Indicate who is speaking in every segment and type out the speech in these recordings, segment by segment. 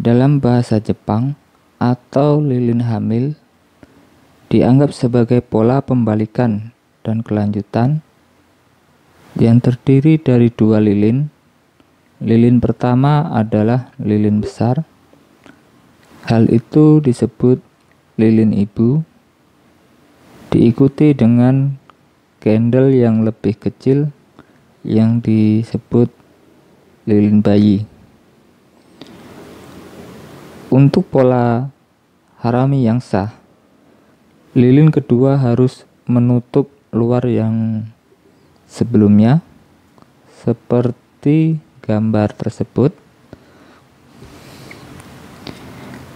Speaker 1: Dalam bahasa Jepang atau lilin hamil dianggap sebagai pola pembalikan dan kelanjutan yang terdiri dari dua lilin. Lilin pertama adalah lilin besar. Hal itu disebut lilin ibu, diikuti dengan candle yang lebih kecil yang disebut lilin bayi. Untuk pola harami yang sah, lilin kedua harus menutup luar yang sebelumnya, seperti gambar tersebut.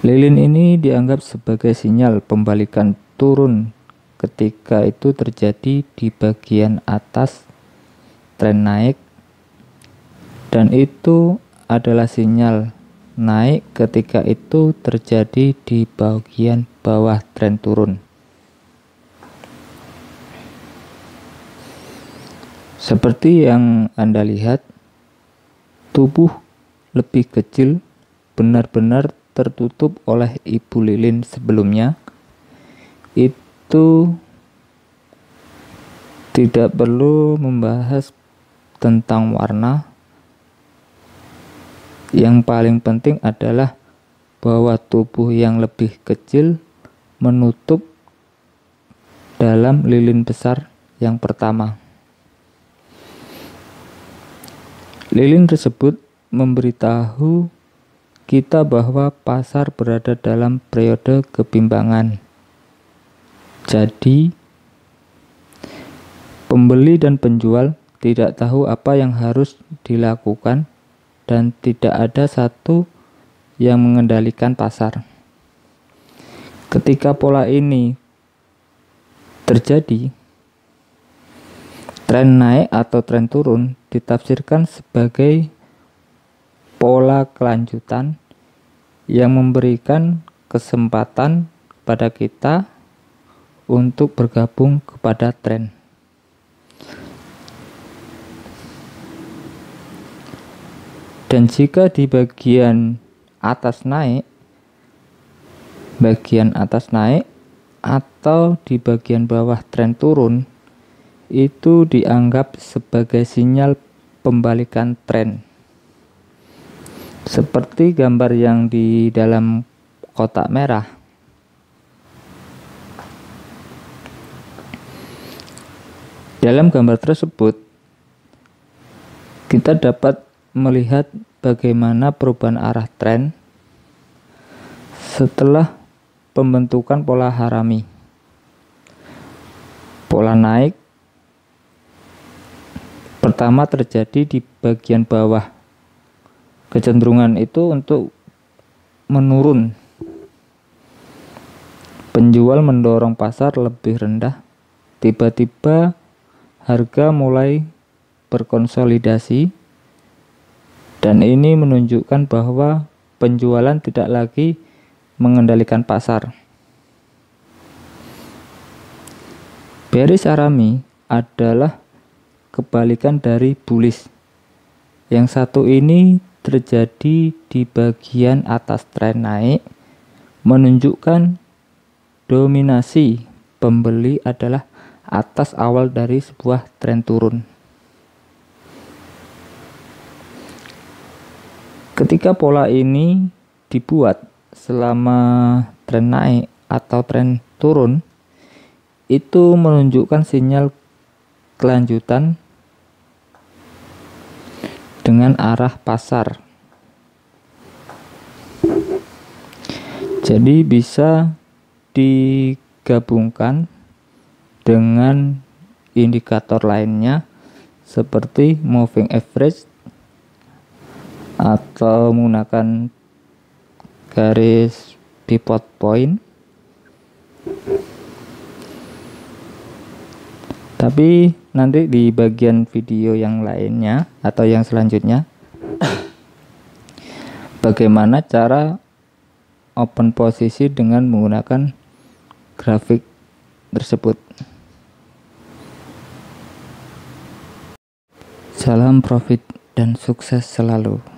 Speaker 1: Lilin ini dianggap sebagai sinyal pembalikan turun ketika itu terjadi di bagian atas tren naik, dan itu adalah sinyal naik ketika itu terjadi di bagian bawah tren turun. Seperti yang Anda lihat, tubuh lebih kecil benar-benar tertutup oleh ibu lilin sebelumnya. Itu tidak perlu membahas tentang warna. Yang paling penting adalah bahwa tubuh yang lebih kecil menutup dalam lilin besar yang pertama. Lilin tersebut memberitahu kita bahwa pasar berada dalam periode kebimbangan. Jadi, pembeli dan penjual tidak tahu apa yang harus dilakukan dan tidak ada satu yang mengendalikan pasar. Ketika pola ini terjadi, tren naik atau tren turun ditafsirkan sebagai pola kelanjutan yang memberikan kesempatan pada kita untuk bergabung kepada tren. Dan jika di bagian atas naik atau di bagian bawah tren turun, itu dianggap sebagai sinyal pembalikan tren. Seperti gambar yang di dalam kotak merah. Dalam gambar tersebut, kita dapat melihat bagaimana perubahan arah tren setelah pembentukan pola harami. Pola naik pertama terjadi di bagian bawah. Kecenderungan itu untuk menurun. Penjual mendorong pasar lebih rendah. Tiba-tiba harga mulai berkonsolidasi, dan ini menunjukkan bahwa penjualan tidak lagi mengendalikan pasar. Bearish harami adalah kebalikan dari bullish. Yang satu ini terjadi di bagian atas tren naik, menunjukkan dominasi pembeli adalah atas awal dari sebuah tren turun. Ketika pola ini dibuat selama tren naik atau tren turun, itu menunjukkan sinyal kelanjutan dengan arah pasar. Jadi bisa digabungkan dengan indikator lainnya seperti moving average atau menggunakan garis pivot point. Tapi nanti di bagian video yang lainnya atau yang selanjutnya bagaimana cara open posisi dengan menggunakan grafik tersebut. Salam profit dan sukses selalu.